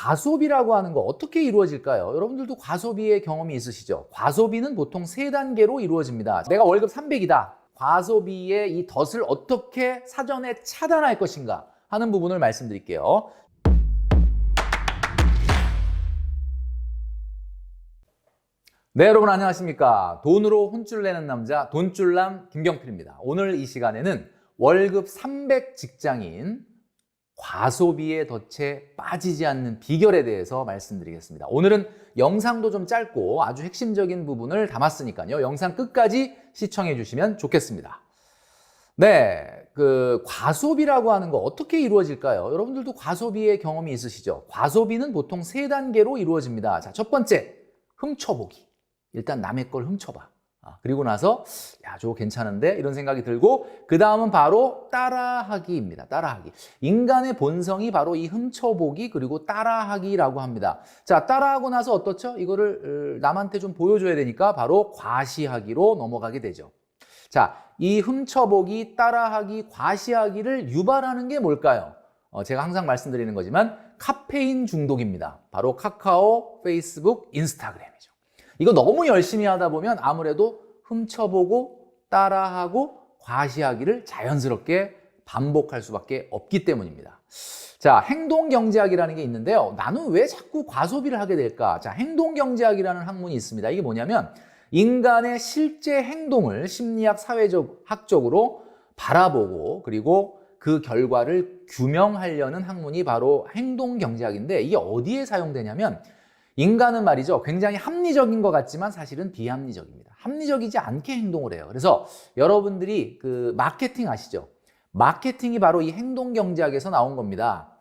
과소비라고 하는 거 어떻게 이루어질까요? 여러분들도 과소비의 경험이 있으시죠? 과소비는 보통 세 단계로 이루어집니다. 내가 월급 300이다. 과소비의 이 덫을 어떻게 사전에 차단할 것인가 하는 부분을 말씀드릴게요. 네, 여러분 안녕하십니까? 돈으로 혼쭐 내는 남자 돈줄남 김경필입니다. 오늘 이 시간에는 월급 300 직장인 과소비의 덫에 빠지지 않는 비결에 대해서 말씀드리겠습니다. 오늘은 영상도 좀 짧고 아주 핵심적인 부분을 담았으니까요. 영상 끝까지 시청해 주시면 좋겠습니다. 네, 과소비라고 하는 거 어떻게 이루어질까요? 여러분들도 과소비의 경험이 있으시죠? 과소비는 보통 세 단계로 이루어집니다. 자, 첫 번째, 훔쳐보기. 일단 남의 걸 훔쳐봐. 그리고 나서 야, 저거 괜찮은데? 이런 생각이 들고 그 다음은 바로 따라하기입니다. 따라하기. 인간의 본성이 바로 이 훔쳐보기 그리고 따라하기라고 합니다. 자, 따라하고 나서 어떻죠? 이거를 남한테 좀 보여줘야 되니까 바로 과시하기로 넘어가게 되죠. 자, 이 훔쳐보기, 따라하기, 과시하기를 유발하는 게 뭘까요? 제가 항상 말씀드리는 거지만 카페인 중독입니다. 바로 카카오, 페이스북, 인스타그램이죠. 이거 너무 열심히 하다 보면 아무래도 훔쳐보고 따라하고 과시하기를 자연스럽게 반복할 수밖에 없기 때문입니다. 자, 행동경제학이라는 게 있는데요. 나는 왜 자꾸 과소비를 하게 될까? 자, 행동경제학이라는 학문이 있습니다. 이게 뭐냐면 인간의 실제 행동을 심리학, 사회적, 학적으로 바라보고 그리고 그 결과를 규명하려는 학문이 바로 행동경제학인데 이게 어디에 사용되냐면 인간은 말이죠. 굉장히 합리적인 것 같지만 사실은 비합리적입니다. 합리적이지 않게 행동을 해요. 그래서 여러분들이 마케팅 아시죠? 마케팅이 바로 이 행동경제학에서 나온 겁니다.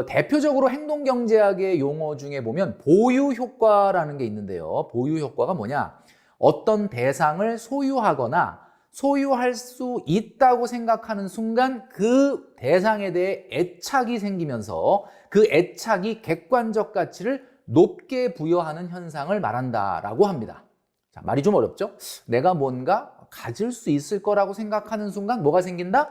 대표적으로 행동경제학의 용어 중에 보면 보유효과라는 게 있는데요. 보유효과가 뭐냐? 어떤 대상을 소유하거나 소유할 수 있다고 생각하는 순간 그 대상에 대해 애착이 생기면서 그 애착이 객관적 가치를 높게 부여하는 현상을 말한다라고 합니다. 자, 말이 좀 어렵죠? 내가 뭔가 가질 수 있을 거라고 생각하는 순간 뭐가 생긴다?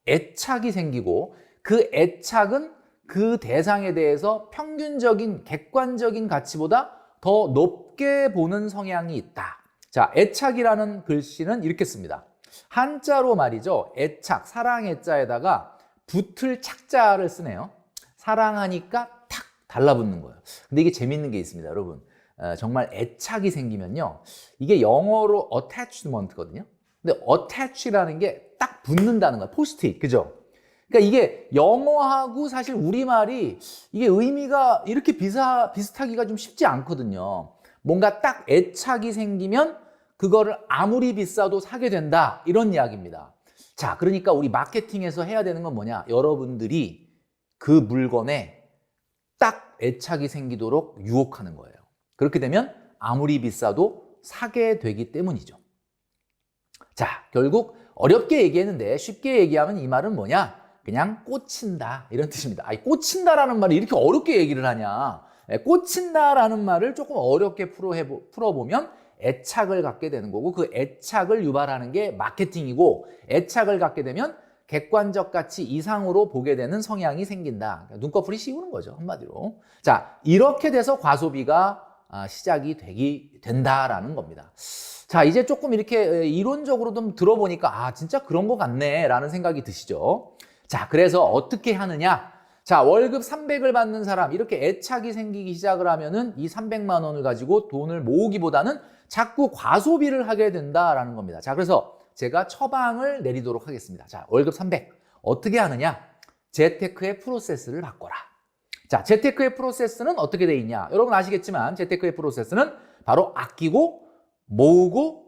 애착이 생기고 그 애착은 그 대상에 대해서 평균적인 객관적인 가치보다 더 높게 보는 성향이 있다. 자, 애착이라는 글씨는 이렇게 씁니다. 한자로 말이죠. 애착, 사랑 애자에다가 붙을 착자를 쓰네요. 사랑하니까 탁 달라붙는 거예요. 근데 이게 재밌는 게 있습니다, 여러분. 정말 애착이 생기면요. 이게 영어로 attachment거든요. 근데 attach라는 게 딱 붙는다는 거예요. 포스트잇, 그죠? 그러니까 이게 영어하고 사실 우리말이 이게 의미가 이렇게 비슷하기가 좀 쉽지 않거든요. 뭔가 딱 애착이 생기면 그거를 아무리 비싸도 사게 된다. 이런 이야기입니다. 자, 그러니까 우리 마케팅에서 해야 되는 건 뭐냐? 여러분들이 그 물건에 딱 애착이 생기도록 유혹하는 거예요. 그렇게 되면 아무리 비싸도 사게 되기 때문이죠. 자, 결국 어렵게 얘기했는데 쉽게 얘기하면 이 말은 뭐냐? 그냥 꽂힌다 이런 뜻입니다. 아니, 꽂힌다라는 말이 이렇게 어렵게 얘기를 하냐? 꽂힌다라는 말을 조금 어렵게 풀어보면 애착을 갖게 되는 거고 그 애착을 유발하는 게 마케팅이고 애착을 갖게 되면 객관적 가치 이상으로 보게 되는 성향이 생긴다. 그러니까 눈꺼풀이 씌우는 거죠, 한마디로. 자, 이렇게 돼서 과소비가 시작이 된다라는 겁니다. 자, 이제 조금 이렇게 이론적으로 좀 들어보니까 진짜 그런 것 같네 라는 생각이 드시죠. 자, 그래서 어떻게 하느냐? 자, 월급 300을 받는 사람 이렇게 애착이 생기기 시작을 하면은 이 300만 원을 가지고 돈을 모으기보다는 자꾸 과소비를 하게 된다라는 겁니다. 자, 그래서 제가 처방을 내리도록 하겠습니다. 자, 월급 300 어떻게 하느냐? 재테크의 프로세스를 바꿔라. 자, 재테크의 프로세스는 어떻게 돼 있냐? 여러분 아시겠지만 재테크의 프로세스는 바로 아끼고 모으고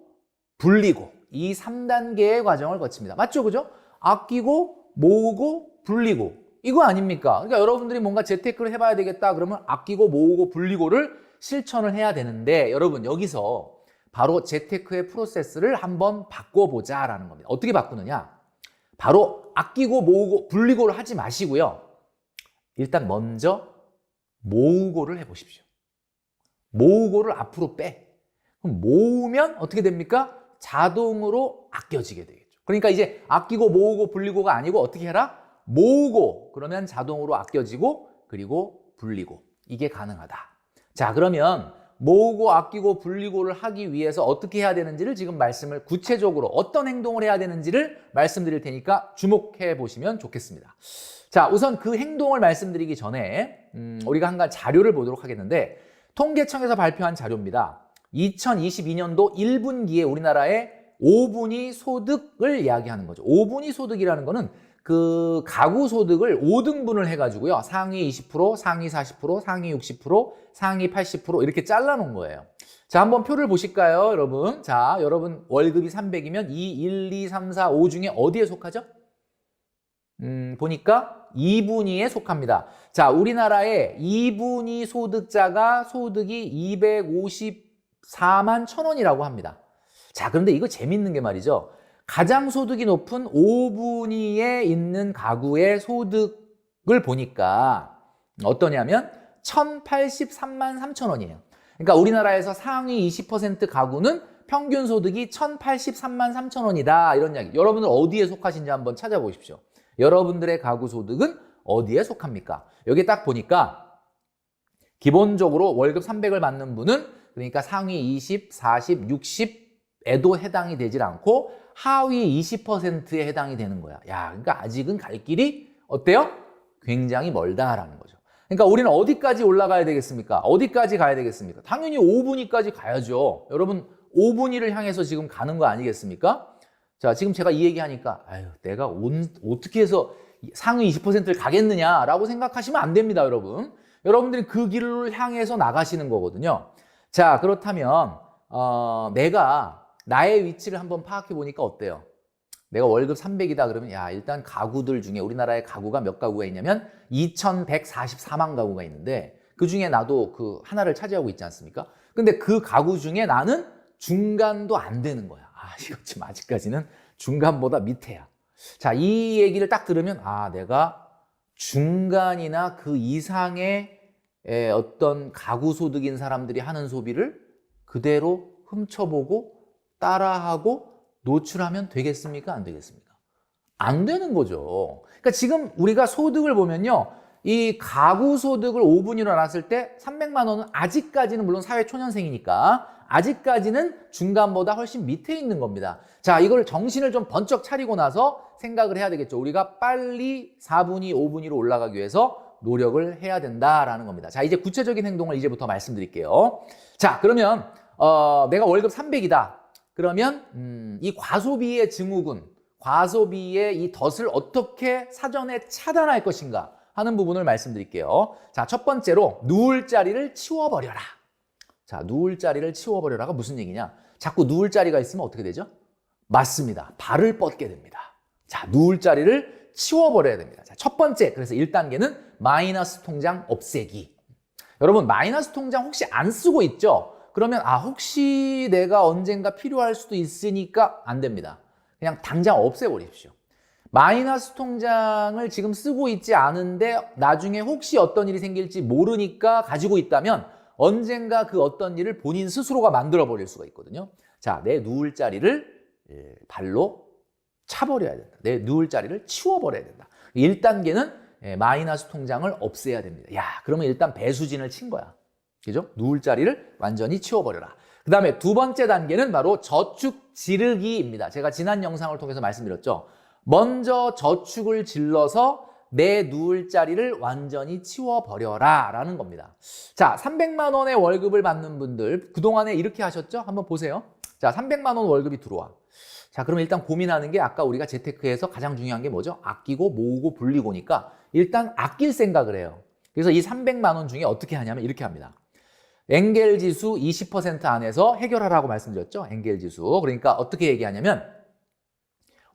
불리고 이 3단계의 과정을 거칩니다. 맞죠? 그죠? 아끼고 모으고 불리고 이거 아닙니까? 그러니까 여러분들이 뭔가 재테크를 해봐야 되겠다 그러면 아끼고 모으고 불리고를 실천을 해야 되는데 여러분 여기서 바로 재테크의 프로세스를 한번 바꿔보자라는 겁니다. 어떻게 바꾸느냐? 바로 아끼고 모으고 불리고를 하지 마시고요. 일단 먼저 모으고를 해보십시오. 모으고를 앞으로 빼. 그럼 모으면 어떻게 됩니까? 자동으로 아껴지게 되겠죠. 그러니까 이제 아끼고 모으고 불리고가 아니고 어떻게 해라? 모으고 그러면 자동으로 아껴지고 그리고 불리고 이게 가능하다. 자, 그러면 모으고 아끼고 불리고를 하기 위해서 어떻게 해야 되는지를 지금 말씀을 구체적으로 어떤 행동을 해야 되는지를 말씀드릴 테니까 주목해 보시면 좋겠습니다. 자, 우선 그 행동을 말씀드리기 전에 우리가 한 가지 자료를 보도록 하겠는데 통계청에서 발표한 자료입니다. 2022년도 1분기에 우리나라의 5분위 소득을 이야기하는 거죠. 5분위 소득이라는 거는 그 가구 소득을 5등분을 해가지고요. 상위 20%, 상위 40%, 상위 60%, 상위 80% 이렇게 잘라놓은 거예요. 자, 한번 표를 보실까요, 여러분? 자, 여러분 월급이 300이면 2, 1, 2, 3, 4, 5 중에 어디에 속하죠? 보니까 2분위에 속합니다. 자, 우리나라의 2분위 소득자가 소득이 254만 1,000원이라고 합니다. 자, 그런데 이거 재밌는 게 말이죠. 가장 소득이 높은 5분위에 있는 가구의 소득을 보니까 어떠냐면 1,083만 3,000원이에요. 그러니까 우리나라에서 상위 20% 가구는 평균 소득이 1,083만 3,000원이다. 이런 이야기. 여러분들 어디에 속하신지 한번 찾아보십시오. 여러분들의 가구 소득은 어디에 속합니까? 여기 딱 보니까 기본적으로 월급 300을 받는 분은 그러니까 상위 20, 40, 60에도 해당이 되질 않고 하위 20%에 해당이 되는 거야. 야, 그러니까 아직은 갈 길이 어때요? 굉장히 멀다라는 거죠. 그러니까 우리는 어디까지 올라가야 되겠습니까? 어디까지 가야 되겠습니까? 당연히 5분위까지 가야죠. 여러분 5분위를 향해서 지금 가는 거 아니겠습니까? 자, 지금 제가 이 얘기하니까 아유, 내가 어떻게 해서 상위 20%를 가겠느냐라고 생각하시면 안 됩니다, 여러분. 여러분들이 그 길을 향해서 나가시는 거거든요. 자, 그렇다면 내가 나의 위치를 한번 파악해 보니까 어때요? 내가 월급 300이다 그러면 야, 일단 가구들 중에 우리나라의 가구가 몇 가구가 있냐면 2,144만 가구가 있는데 그중에 나도 그 하나를 차지하고 있지 않습니까? 근데 그 가구 중에 나는 중간도 안 되는 거야. 아, 이거 지금 아직까지는 중간보다 밑에야. 자, 이 얘기를 딱 들으면 아, 내가 중간이나 그 이상의 어떤 가구 소득인 사람들이 하는 소비를 그대로 훔쳐보고 따라하고 노출하면 되겠습니까? 안 되겠습니까? 안 되는 거죠. 그러니까 지금 우리가 소득을 보면요. 이 가구 소득을 5분위로 나눴을 때 300만 원은 아직까지는 물론 사회 초년생이니까 아직까지는 중간보다 훨씬 밑에 있는 겁니다. 자, 이걸 정신을 좀 번쩍 차리고 나서 생각을 해야 되겠죠. 우리가 빨리 4분위, 5분위로 올라가기 위해서 노력을 해야 된다라는 겁니다. 자, 이제 구체적인 행동을 이제부터 말씀드릴게요. 자, 그러면 내가 월급 300이다. 그러면 이 과소비의 증후군, 과소비의 이 덫을 어떻게 사전에 차단할 것인가 하는 부분을 말씀드릴게요. 자, 첫 번째로 누울 자리를 치워버려라. 자, 누울 자리를 치워버려라가 무슨 얘기냐? 자꾸 누울 자리가 있으면 어떻게 되죠? 맞습니다. 발을 뻗게 됩니다. 자, 누울 자리를 치워버려야 됩니다. 자, 첫 번째, 그래서 1단계는 마이너스 통장 없애기. 여러분, 마이너스 통장 혹시 안 쓰고 있죠? 그러면 혹시 내가 언젠가 필요할 수도 있으니까 안 됩니다. 그냥 당장 없애버리십시오. 마이너스 통장을 지금 쓰고 있지 않은데 나중에 혹시 어떤 일이 생길지 모르니까 가지고 있다면 언젠가 그 어떤 일을 본인 스스로가 만들어버릴 수가 있거든요. 자, 내 누울 자리를 발로 차버려야 된다. 내 누울 자리를 치워버려야 된다. 1단계는 마이너스 통장을 없애야 됩니다. 야, 그러면 일단 배수진을 친 거야. 그죠? 누울 자리를 완전히 치워버려라. 그 다음에 두 번째 단계는 바로 저축 지르기입니다. 제가 지난 영상을 통해서 말씀드렸죠. 먼저 저축을 질러서 내 누울 자리를 완전히 치워버려라 라는 겁니다. 자, 300만 원의 월급을 받는 분들 그동안에 이렇게 하셨죠? 한번 보세요. 자, 300만 원 월급이 들어와. 자, 그럼 일단 고민하는 게 아까 우리가 재테크에서 가장 중요한 게 뭐죠? 아끼고 모으고 불리고니까 일단 아낄 생각을 해요. 그래서 이 300만 원 중에 어떻게 하냐면 이렇게 합니다. 엥겔 지수 20% 안에서 해결하라고 말씀드렸죠. 엥겔 지수. 그러니까 어떻게 얘기하냐면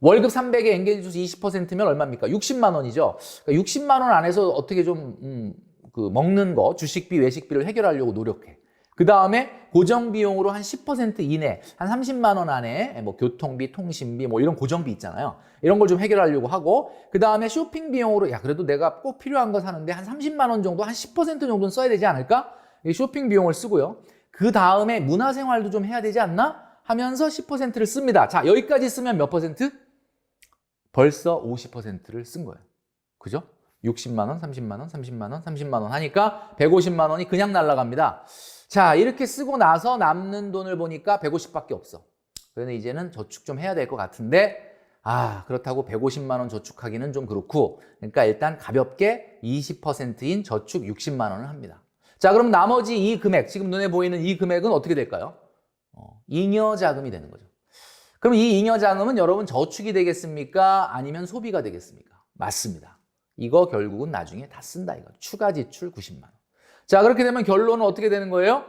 월급 300에 엥겔 지수 20%면 얼마입니까? 60만 원이죠. 그러니까 60만 원 안에서 어떻게 좀 먹는 거, 주식비, 외식비를 해결하려고 노력해. 그 다음에 고정 비용으로 한 10% 이내, 한 30만 원 안에 뭐 교통비, 통신비, 뭐 이런 고정비 있잖아요. 이런 걸 좀 해결하려고 하고, 그 다음에 쇼핑 비용으로 야, 그래도 내가 꼭 필요한 거 사는데 한 30만 원 정도, 한 10% 정도는 써야 되지 않을까? 쇼핑 비용을 쓰고요. 그 다음에 문화생활도 좀 해야 되지 않나? 하면서 10%를 씁니다. 자, 여기까지 쓰면 몇 퍼센트? 벌써 50%를 쓴 거예요. 그죠? 60만 원, 30만 원, 30만 원, 30만 원 하니까 150만 원이 그냥 날아갑니다. 자, 이렇게 쓰고 나서 남는 돈을 보니까 150밖에 없어. 그래서 이제는 저축 좀 해야 될 것 같은데 그렇다고 150만 원 저축하기는 좀 그렇고 그러니까 일단 가볍게 20%인 저축 60만 원을 합니다. 자, 그럼 나머지 이 금액, 지금 눈에 보이는 이 금액은 어떻게 될까요? 잉여자금이 되는 거죠. 그럼 이 잉여자금은 여러분 저축이 되겠습니까? 아니면 소비가 되겠습니까? 맞습니다. 이거 결국은 나중에 다 쓴다 이거. 추가 지출 90만 원. 자, 그렇게 되면 결론은 어떻게 되는 거예요?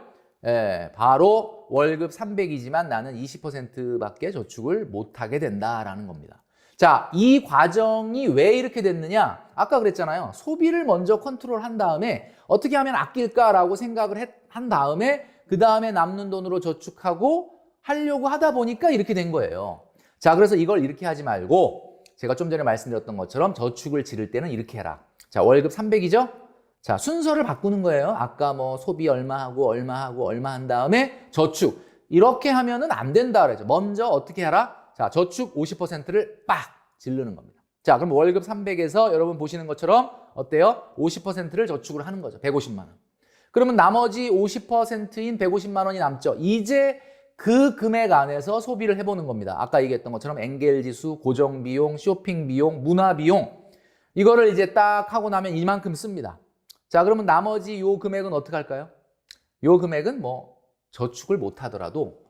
바로 월급 300이지만 나는 20%밖에 저축을 못하게 된다라는 겁니다. 자, 이 과정이 왜 이렇게 됐느냐? 아까 그랬잖아요. 소비를 먼저 컨트롤한 다음에 어떻게 하면 아낄까라고 생각을 한 다음에 그 다음에 남는 돈으로 저축하고 하려고 하다 보니까 이렇게 된 거예요. 자, 그래서 이걸 이렇게 하지 말고 제가 좀 전에 말씀드렸던 것처럼 저축을 지를 때는 이렇게 해라. 자, 월급 300이죠? 자, 순서를 바꾸는 거예요. 아까 뭐 소비 얼마 하고 얼마 한 다음에 저축. 이렇게 하면은 안 된다 그러죠. 먼저 어떻게 하라? 자, 저축 50%를 빡 지르는 겁니다. 자, 그럼 월급 300에서 여러분 보시는 것처럼 어때요? 50%를 저축을 하는 거죠. 150만 원. 그러면 나머지 50%인 150만 원이 남죠. 이제 그 금액 안에서 소비를 해보는 겁니다. 아까 얘기했던 것처럼 엔겔지수, 고정비용, 쇼핑비용, 문화비용 이거를 이제 딱 하고 나면 이만큼 씁니다. 자, 그러면 나머지 요 금액은 어떻게 할까요? 요 금액은 뭐 저축을 못 하더라도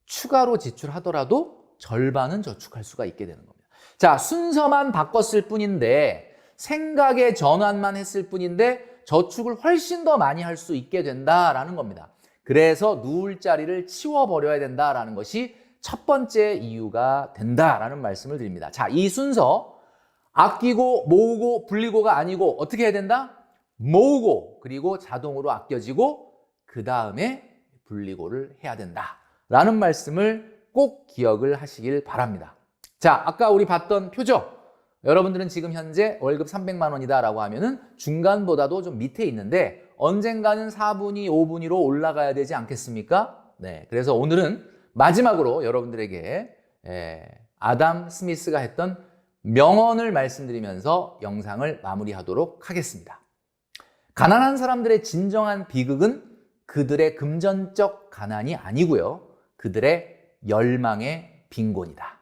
추가로 지출하더라도 절반은 저축할 수가 있게 되는 겁니다. 자, 순서만 바꿨을 뿐인데 생각의 전환만 했을 뿐인데 저축을 훨씬 더 많이 할 수 있게 된다라는 겁니다. 그래서 누울 자리를 치워버려야 된다라는 것이 첫 번째 이유가 된다라는 말씀을 드립니다. 자, 이 순서 아끼고 모으고 불리고가 아니고 어떻게 해야 된다? 모으고 그리고 자동으로 아껴지고 그 다음에 불리고를 해야 된다라는 말씀을 꼭 기억을 하시길 바랍니다. 자, 아까 우리 봤던 표죠? 여러분들은 지금 현재 월급 300만 원이다라고 하면은 중간보다도 좀 밑에 있는데 언젠가는 4분위, 5분위로 올라가야 되지 않겠습니까? 네, 그래서 오늘은 마지막으로 여러분들에게 아담 스미스가 했던 명언을 말씀드리면서 영상을 마무리하도록 하겠습니다. 가난한 사람들의 진정한 비극은 그들의 금전적 가난이 아니고요. 그들의 열망의 빈곤이다.